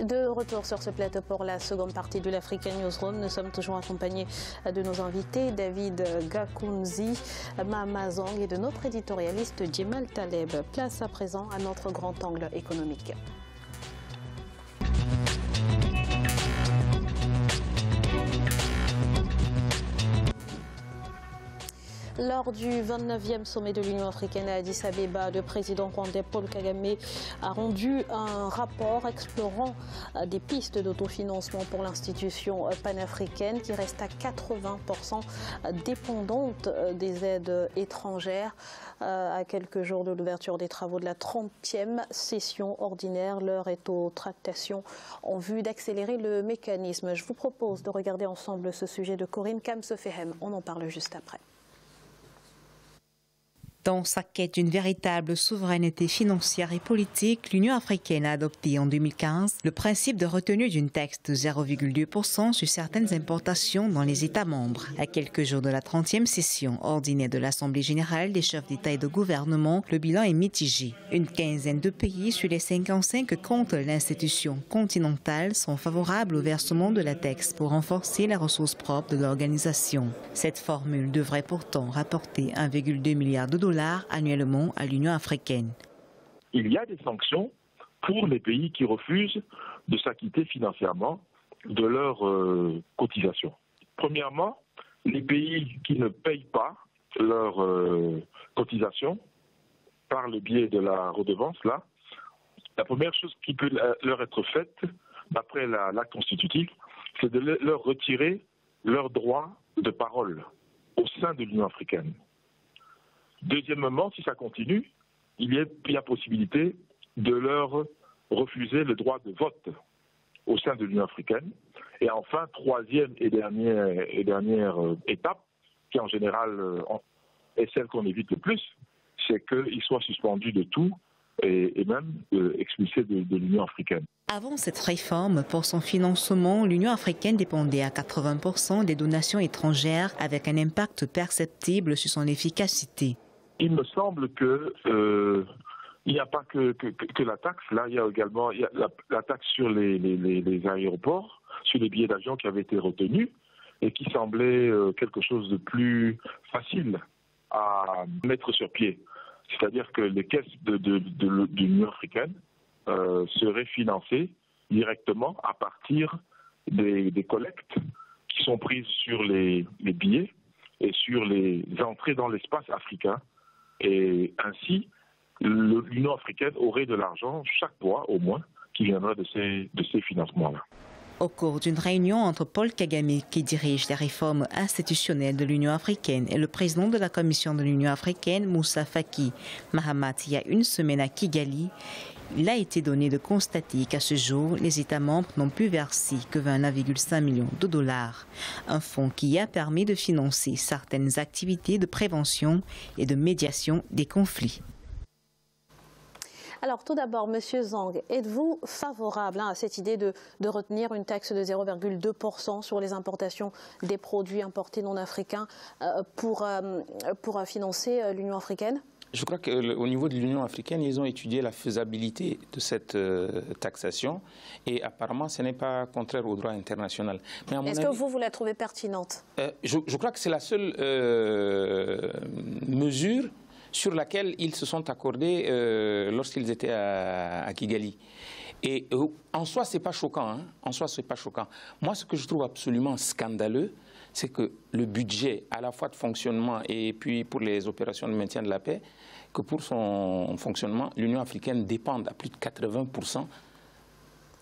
De retour sur ce plateau pour la seconde partie de l'African Newsroom. Nous sommes toujours accompagnés de nos invités, David Gakounzi, Mama Zong et de notre éditorialiste Djemal Taleb. Place à présent à notre grand angle économique. Lors du 29e sommet de l'Union africaine à Addis Abeba, le président rwandais Paul Kagame a rendu un rapport explorant des pistes d'autofinancement pour l'institution panafricaine qui reste à 80% dépendante des aides étrangères. À quelques jours de l'ouverture des travaux de la 30e session ordinaire, l'heure est aux tractations en vue d'accélérer le mécanisme. Je vous propose de regarder ensemble ce sujet de Corinne Kamsefehem. On en parle juste après. Dans sa quête d'une véritable souveraineté financière et politique, l'Union africaine a adopté en 2015 le principe de retenue d'une taxe de 0,2% sur certaines importations dans les États membres. À quelques jours de la 30e session ordinaire de l'Assemblée générale des chefs d'État et de gouvernement, le bilan est mitigé. Une quinzaine de pays sur les 55 que compte l'institution continentale sont favorables au versement de la taxe pour renforcer les ressources propres de l'organisation. Cette formule devrait pourtant rapporter 1,2 milliard de dollars annuellement à l'Union africaine. Il y a des sanctions pour les pays qui refusent de s'acquitter financièrement de leurs cotisations. Premièrement, les pays qui ne payent pas leurs cotisations par le biais de la redevance, là, la première chose qui peut leur être faite, d'après l'acte constitutif, c'est de leur retirer leur droit de parole au sein de l'Union africaine. Deuxièmement, si ça continue, il y a possibilité de leur refuser le droit de vote au sein de l'Union africaine. Et enfin, troisième et dernière étape, qui en général est celle qu'on évite le plus, c'est qu'ils soient suspendus de tout et même expulsés de l'Union africaine. Avant cette réforme, pour son financement, l'Union africaine dépendait à 80% des donations étrangères avec un impact perceptible sur son efficacité. Il me semble que il n'y a pas que la taxe. Là, il y a également la taxe sur les aéroports, sur les billets d'avion qui avait été retenue et qui semblait quelque chose de plus facile à mettre sur pied. C'est-à-dire que les caisses de l'Union africaine seraient financées directement à partir des collectes qui sont prises sur les billets et sur les entrées dans l'espace africain. Et ainsi, l'Union africaine aurait de l'argent chaque mois au moins qui viendrait de ces financements-là. Au cours d'une réunion entre Paul Kagame, qui dirige les réformes institutionnelles de l'Union africaine, et le président de la Commission de l'Union africaine, Moussa Faki Mahamat, il y a une semaine à Kigali, il a été donné de constater qu'à ce jour, les États membres n'ont pu verser que 21,5 millions de dollars. Un fonds qui a permis de financer certaines activités de prévention et de médiation des conflits. Alors tout d'abord, Monsieur Zang, êtes-vous favorable à cette idée de retenir une taxe de 0,2% sur les importations des produits importés non africains pour financer l'Union africaine ? Je crois qu'au niveau de l'Union africaine, ils ont étudié la faisabilité de cette taxation et apparemment ce n'est pas contraire au droit international. Est-ce que vous la trouvez pertinente ? Je crois que c'est la seule mesure sur laquelle ils se sont accordés lorsqu'ils étaient à Kigali. Et en soi, ce n'est pas choquant. Hein. En soi, c'est pas choquant. Moi, ce que je trouve absolument scandaleux, c'est que le budget, à la fois de fonctionnement et puis pour les opérations de maintien de la paix, que pour son fonctionnement, l'Union africaine dépend à plus de 80%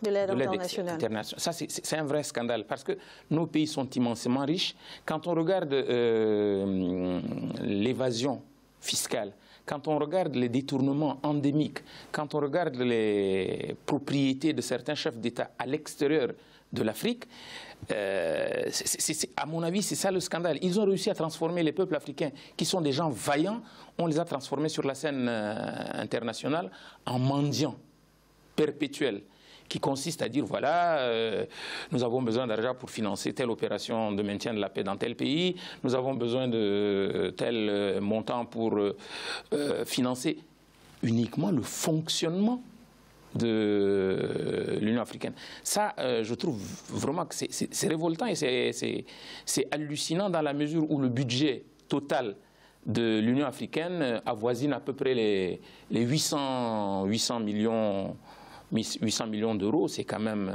de l'aide internationale. Ça, c'est un vrai scandale parce que nos pays sont immensément riches. Quand on regarde l'évasion fiscale, quand on regarde les détournements endémiques, quand on regarde les propriétés de certains chefs d'État à l'extérieur de l'Afrique, à mon avis, c'est ça le scandale. Ils ont réussi à transformer les peuples africains, qui sont des gens vaillants, on les a transformés sur la scène internationale en mendiants perpétuels, qui consiste à dire, voilà, nous avons besoin d'argent pour financer telle opération de maintien de la paix dans tel pays, nous avons besoin de tel montant pour financer uniquement le fonctionnement de l'Union africaine. Ça, je trouve vraiment que c'est révoltant et c'est hallucinant dans la mesure où le budget total de l'Union africaine avoisine à peu près les 800 millions d'euros. C'est quand même...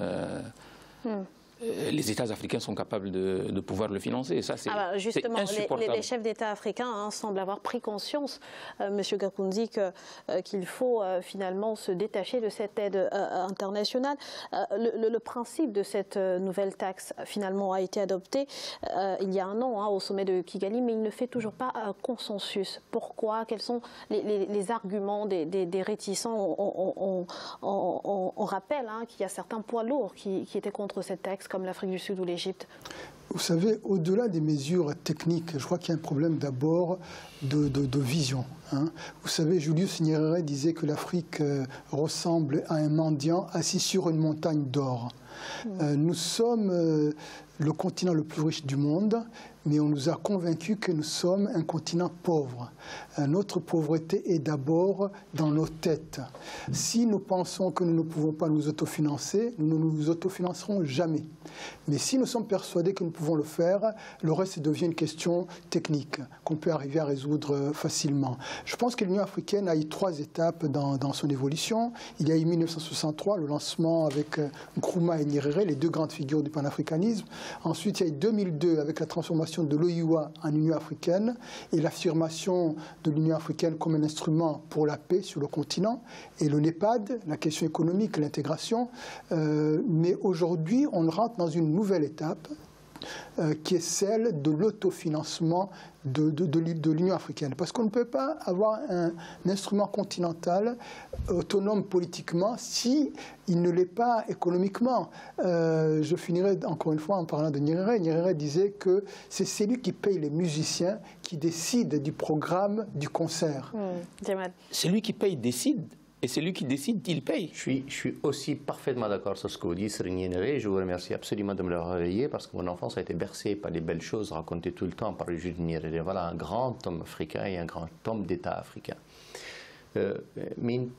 les États africains sont capables de pouvoir le financer. Ça, c'est justement, insupportable. les chefs d'État africains semblent avoir pris conscience, M. Gakoundzi, qu'il faut finalement se détacher de cette aide internationale. Le principe de cette nouvelle taxe, finalement, a été adopté il y a un an au sommet de Kigali, mais il ne fait toujours pas consensus. Pourquoi? Quels sont les arguments des réticents? On rappelle qu'il y a certains poids lourds qui étaient contre cette taxe, comme l'Afrique du Sud ou l'Égypte. Vous savez, au-delà des mesures techniques, je crois qu'il y a un problème d'abord de vision. Vous savez, Julius Nyerere disait que l'Afrique ressemble à un mendiant assis sur une montagne d'or. Nous sommes le continent le plus riche du monde, mais on nous a convaincus que nous sommes un continent pauvre. Notre pauvreté est d'abord dans nos têtes. Si nous pensons que nous ne pouvons pas nous autofinancer, nous ne nous autofinancerons jamais. Mais si nous sommes persuadés que nous pouvons le faire, le reste devient une question technique qu'on peut arriver à résoudre facilement. Je pense que l'Union africaine a eu 3 étapes dans son évolution. Il y a eu 1963, le lancement avec Nkrumah et Nyerere, les 2 grandes figures du panafricanisme. Ensuite, il y a eu 2002 avec la transformation de l'OIUA en Union africaine et l'affirmation de l'Union africaine comme un instrument pour la paix sur le continent, et le NEPAD, la question économique, l'intégration. Mais aujourd'hui, on rentre dans une nouvelle étape qui est celle de l'autofinancement de l'Union africaine. Parce qu'on ne peut pas avoir un instrument continental autonome politiquement si il ne l'est pas économiquement. Je finirai encore une fois en parlant de Nyerere. Nyerere disait que c'est celui qui paye les musiciens qui décide du programme du concert. Celui qui paye décide. Et celui qui décide, il paye. Je suis aussi parfaitement d'accord sur ce que vous dites, Serigne Nyerere. Je vous remercie absolument de me le réveiller parce que mon enfance a été bercée par les belles choses racontées tout le temps par le juge Nyerere. Voilà un grand homme africain et un grand homme d'État africain. Mais une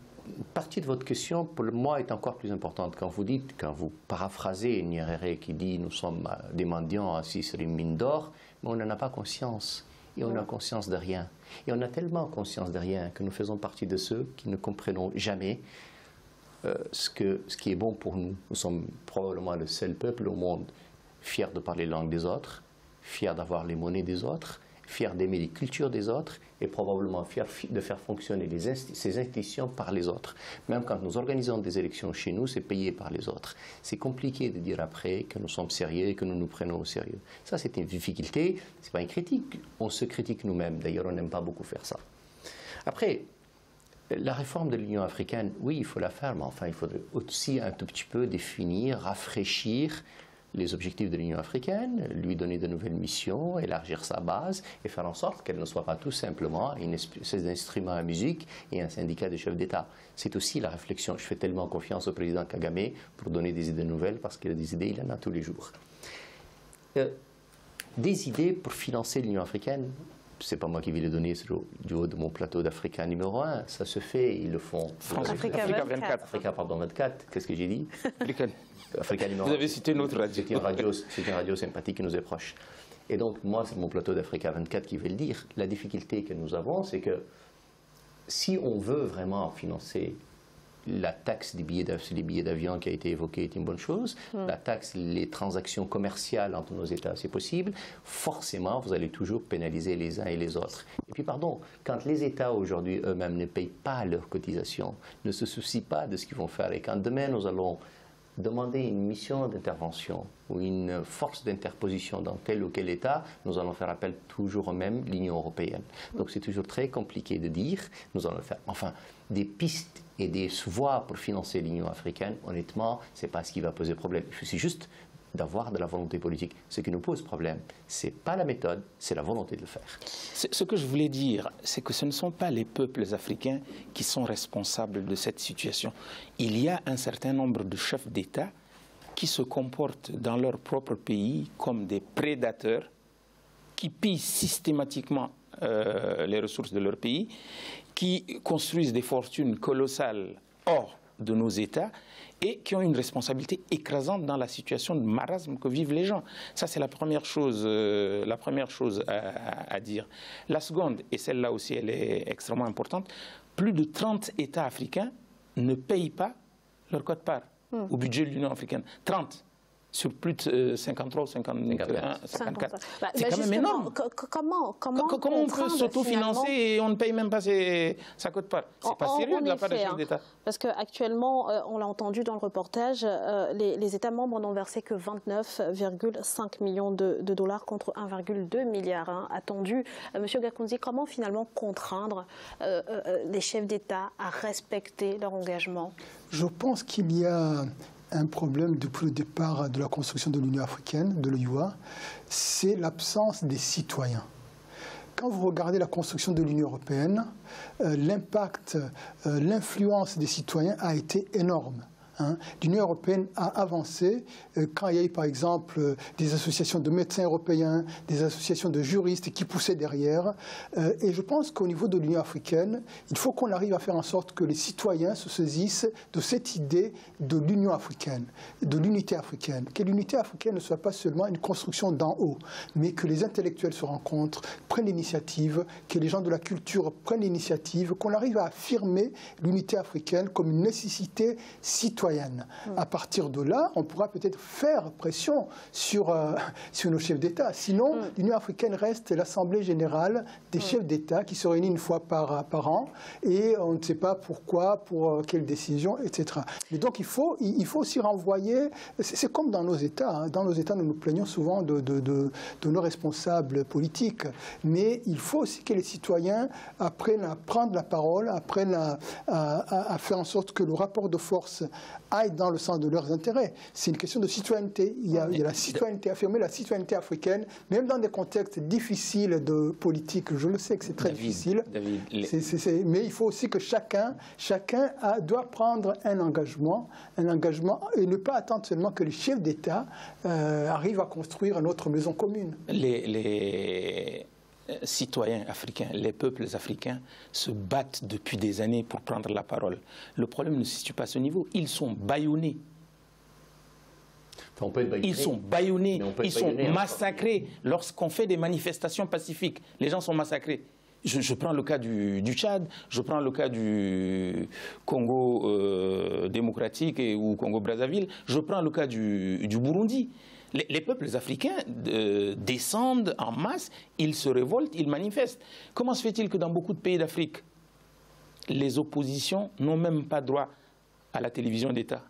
partie de votre question, pour moi, est encore plus importante. Quand vous paraphrasez Nyerere qui dit « nous sommes des mendiants assis sur une mine d'or », mais on n'en a pas conscience. Et on a conscience de rien. Et on a tellement conscience de rien que nous faisons partie de ceux qui ne comprennent jamais ce qui est bon pour nous. Nous sommes probablement le seul peuple au monde fier de parler la langue des autres, fier d'avoir les monnaies des autres, fier d'aimer les cultures des autres et probablement fier de faire fonctionner ces institutions par les autres. Même quand nous organisons des élections chez nous, c'est payé par les autres. C'est compliqué de dire après que nous sommes sérieux et que nous nous prenons au sérieux. Ça, c'est une difficulté, ce n'est pas une critique. On se critique nous-mêmes. D'ailleurs, on n'aime pas beaucoup faire ça. Après, la réforme de l'Union africaine, oui, il faut la faire, mais enfin, il faudrait aussi un tout petit peu définir, rafraîchir les objectifs de l'Union africaine, lui donner de nouvelles missions, élargir sa base et faire en sorte qu'elle ne soit pas tout simplement un instrument à musique et un syndicat de chefs d'État. C'est aussi la réflexion. Je fais tellement confiance au président Kagame pour donner des idées nouvelles parce qu'il a des idées, il en a tous les jours. Des idées pour financer l'Union africaine, ce n'est pas moi qui vais les donner du haut de mon plateau d'Africa numéro 1, ça se fait, ils le font. Africa 24. Africa, pardon, 24, qu'est-ce que j'ai dit? Africa numéro 1. Vous avez cité une autre radio. C'est une radio sympathique qui nous est proche. Et donc, moi, c'est mon plateau d'Africa 24 qui veut le dire. La difficulté que nous avons, c'est que si on veut vraiment financer la taxe des billets d'avion qui a été évoquée est une bonne chose. La taxe, les transactions commerciales entre nos États, c'est possible. Forcément, vous allez toujours pénaliser les uns et les autres. Et puis, pardon, quand les États aujourd'hui eux-mêmes ne payent pas leurs cotisations, ne se soucient pas de ce qu'ils vont faire, et quand demain nous allons demander une mission d'intervention ou une force d'interposition dans tel ou quel État, nous allons faire appel toujours au même, l'Union européenne. Donc c'est toujours très compliqué de dire, nous allons le faire. Enfin, des pistes et des voies pour financer l'Union africaine, honnêtement, ce n'est pas ce qui va poser problème. Il suffit juste d'avoir de la volonté politique. Ce qui nous pose problème, ce n'est pas la méthode, c'est la volonté de le faire. Ce que je voulais dire, c'est que ce ne sont pas les peuples africains qui sont responsables de cette situation. Il y a un certain nombre de chefs d'État qui se comportent dans leur propre pays comme des prédateurs, qui pillent systématiquement les ressources de leur pays, qui construisent des fortunes colossales hors de nos États et qui ont une responsabilité écrasante dans la situation de marasme que vivent les gens. Ça, c'est la première chose à dire. La seconde, et celle-là aussi, elle est extrêmement importante, plus de 30 États africains ne payent pas leur quote-part au budget de l'Union africaine. 30 sur plus de 53 ou 54. C'est quand même énorme. Comment on peut s'autofinancer et on ne paye même pas sa quote-part? C'est pas sérieux de la part des chefs d'État. Parce qu'actuellement, on l'a entendu dans le reportage, les États membres n'ont versé que 29,5 millions de dollars contre 1,2 milliard attendu. Monsieur Gakounzi, comment finalement contraindre les chefs d'État à respecter leur engagement? Je pense qu'il y a un problème depuis le départ de la construction de l'Union africaine, de l'EUA, c'est l'absence des citoyens. Quand vous regardez la construction de l'Union européenne, l'impact, l'influence des citoyens a été énorme. L'Union européenne a avancé quand il y a eu par exemple des associations de médecins européens, des associations de juristes qui poussaient derrière. Et je pense qu'au niveau de l'Union africaine, il faut qu'on arrive à faire en sorte que les citoyens se saisissent de cette idée de l'Union africaine, de l'unité africaine. Que l'unité africaine ne soit pas seulement une construction d'en haut, mais que les intellectuels se rencontrent, prennent l'initiative, que les gens de la culture prennent l'initiative, qu'on arrive à affirmer l'unité africaine comme une nécessité citoyenne. À partir de là, on pourra peut-être faire pression sur nos chefs d'État. Sinon, l'Union africaine reste l'Assemblée générale des chefs d'État qui se réunit une fois par an et on ne sait pas pourquoi, pour quelles décisions, etc. Mais donc il faut aussi renvoyer, c'est comme dans nos États. Dans nos États, nous nous plaignons souvent de nos responsables politiques. Mais il faut aussi que les citoyens apprennent à prendre la parole, apprennent à faire en sorte que le rapport de force aillent dans le sens de leurs intérêts. C'est une question de citoyenneté. Il y a la citoyenneté, affirmer la citoyenneté africaine, même dans des contextes difficiles de politique. Je le sais que c'est très difficile. Mais il faut aussi que chacun doit prendre un engagement et ne pas attendre seulement que les chefs d'État arrivent à construire notre maison commune. Les citoyens africains, les peuples africains se battent depuis des années pour prendre la parole. Le problème ne se situe pas à ce niveau. Ils sont bâillonnés. Ils sont bâillonnés, ils sont massacrés. Lorsqu'on fait des manifestations pacifiques, les gens sont massacrés. Je prends le cas du Tchad, je prends le cas du Congo démocratique ou Congo-Brazzaville, je prends le cas du Burundi. Les peuples africains descendent en masse, ils se révoltent, ils manifestent. Comment se fait-il que dans beaucoup de pays d'Afrique, les oppositions n'ont même pas droit à la télévision d'État?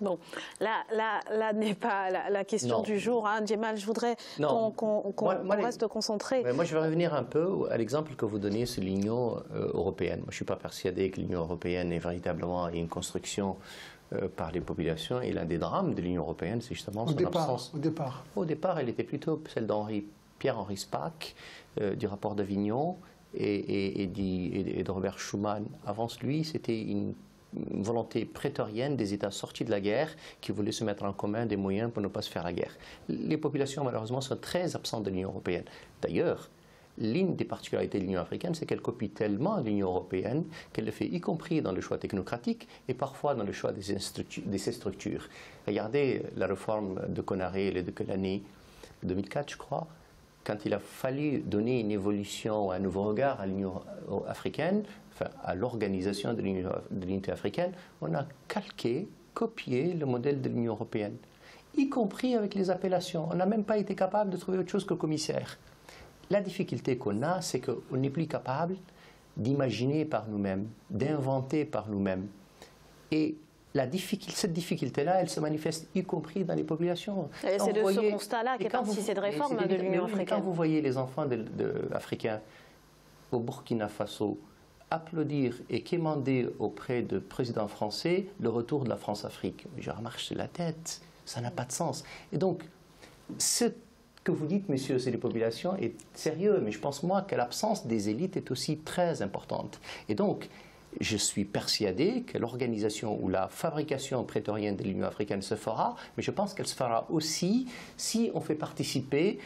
Bon, là n'est pas la question du jour. Djemal, je voudrais qu'on reste concentré. Moi, je vais revenir un peu à l'exemple que vous donnez sur l'Union européenne. Moi, je ne suis pas persuadé que l'Union européenne est véritablement une construction par les populations. Et l'un des drames de l'Union européenne, c'est justement son absence. Au départ, elle était plutôt celle Pierre-Henri Spaak, du rapport d'Avignon et de Robert Schuman. Avant lui, c'était une volonté prétorienne des États sortis de la guerre qui voulaient se mettre en commun des moyens pour ne pas se faire la guerre. Les populations, malheureusement, sont très absentes de l'Union européenne. D'ailleurs, l'une des particularités de l'Union africaine, c'est qu'elle copie tellement l'Union européenne qu'elle le fait y compris dans le choix technocratique et parfois dans le choix de ses structures. Regardez la réforme de Konaré et de Kelani, 2004, je crois, quand il a fallu donner une évolution, un nouveau regard à l'Union africaine, enfin, à l'organisation de l'unité africaine, on a calqué, copié le modèle de l'Union européenne, y compris avec les appellations. On n'a même pas été capable de trouver autre chose que commissaire. La difficulté qu'on a, c'est qu'on n'est plus capable d'imaginer par nous-mêmes, d'inventer par nous-mêmes. Et cette difficulté-là, elle se manifeste y compris dans les populations. C'est de ce constat-là qu'est partie cette réforme de l'Union africaine. Quand vous voyez les enfants africains au Burkina Faso applaudir et quémander auprès du président français le retour de la France-Afrique, je remarche sur la tête, ça n'a pas de sens. Et donc, ce que vous dites, messieurs, c'est les populations, est sérieux, mais je pense, moi, que l'absence des élites est aussi très importante. Et donc, je suis persuadé que l'organisation ou la fabrication prétorienne de l'Union africaine se fera, mais je pense qu'elle se fera aussi si on fait participer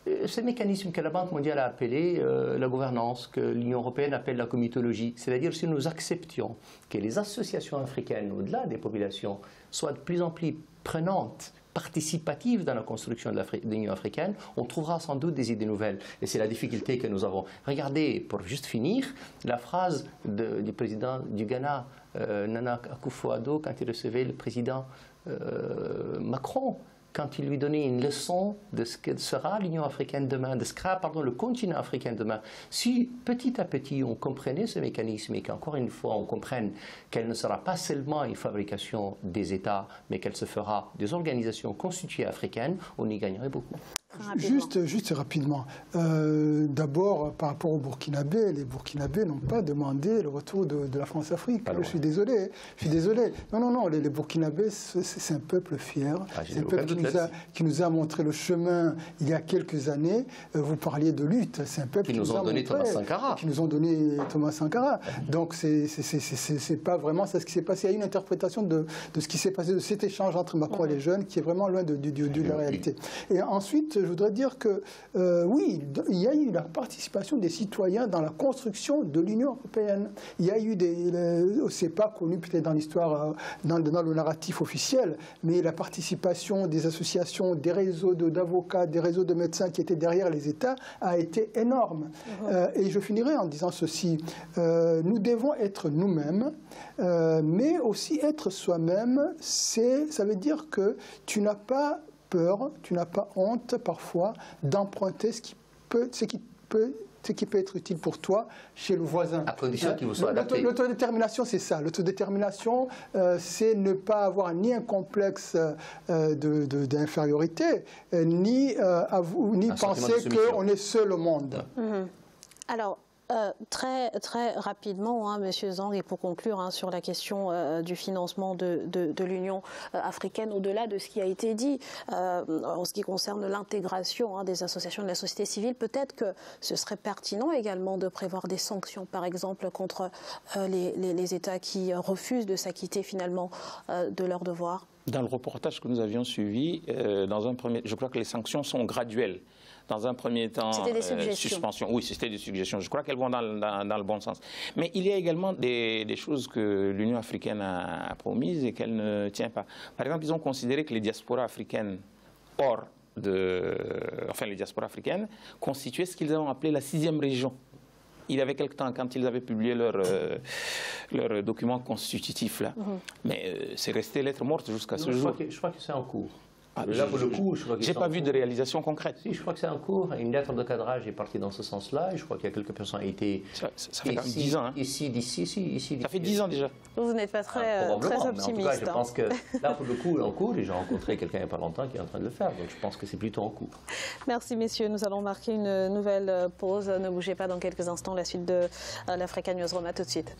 ce mécanisme que la Banque mondiale a appelé la gouvernance, que l'Union européenne appelle la comitologie, c'est-à-dire si nous acceptions que les associations africaines, au-delà des populations, soient de plus en plus prenantes, participatives dans la construction de l'Union africaine, on trouvera sans doute des idées nouvelles. Et c'est la difficulté que nous avons. Regardez, pour juste finir, la phrase du président du Ghana, Nana Akufo-Addo, quand il recevait le président Macron, quand il lui donnait une leçon de ce que sera l'Union africaine demain, de ce que sera le continent africain demain. Si petit à petit on comprenait ce mécanisme et qu'encore une fois on comprenne qu'elle ne sera pas seulement une fabrication des États, mais qu'elle se fera des organisations constituées africaines, on y gagnerait beaucoup. Juste rapidement. D'abord, par rapport aux Burkinabés, les Burkinabés n'ont pas demandé le retour de la France-Afrique. Je suis désolé. Non, les Burkinabés, c'est un peuple fier. C'est un peuple qui nous a montré le chemin il y a quelques années. Vous parliez de lutte. C'est un peuple qui nous a donné Thomas Sankara. Qui nous ont donné Thomas Sankara. Donc, c'est pas vraiment ça ce qui s'est passé. Il y a une interprétation de ce qui s'est passé, de cet échange entre Macron et les jeunes, qui est vraiment loin de la réalité. Et ensuite, je voudrais dire que oui, il y a eu la participation des citoyens dans la construction de l'Union européenne. Il y a eu c'est pas connu peut-être dans l'histoire, dans le narratif officiel, mais la participation des associations, des réseaux d'avocats, des réseaux de médecins qui étaient derrière les États a été énorme. Et je finirai en disant ceci, nous devons être nous-mêmes, mais aussi être soi-même, ça veut dire que tu n'as pas peur, tu n'as pas honte parfois d'emprunter ce qui peut être utile pour toi chez le voisin. À condition qu'il vous soit adapté. L'autodétermination, c'est ça. L'autodétermination, c'est ne pas avoir ni un complexe d'infériorité, ni penser qu'on est seul au monde. Alors, très rapidement, Monsieur Zhang, et pour conclure sur la question du financement de l'Union africaine, au-delà de ce qui a été dit en ce qui concerne l'intégration des associations de la société civile, peut-être que ce serait pertinent également de prévoir des sanctions, par exemple, contre les États qui refusent de s'acquitter finalement de leurs devoirs. Dans le reportage que nous avions suivi, je crois que les sanctions sont graduelles. Dans un premier temps, suspension. Oui, c'était des suggestions. Je crois qu'elles vont dans le bon sens. Mais il y a également des choses que l'Union africaine a promises et qu'elle ne tient pas. Par exemple, ils ont considéré que les diasporas africaines les diasporas africaines constituaient ce qu'ils ont appelé la 6e région. Il y avait quelque temps, quand ils avaient publié leur document constitutif, là. Mais c'est resté lettre morte jusqu'à ce jour. Je crois que c'est en cours. Là, pour le coup, je n'ai pas vu de réalisation concrète. Si, je crois que c'est en cours. Une lettre de cadrage est partie dans ce sens-là. Et je crois qu'il y a quelques personnes qui ont été... Ça fait quand même 10 ans. Ça fait 10 ans déjà. Vous n'êtes pas très optimiste. Mais en tout cas, je pense que là, pour le coup, en cours, et j'ai rencontré quelqu'un il n'y a pas longtemps qui est en train de le faire. Donc je pense que c'est plutôt en cours. Merci, messieurs. Nous allons marquer une nouvelle pause. Ne bougez pas, dans quelques instants, la suite de l'Africa News Roma. Tout de suite.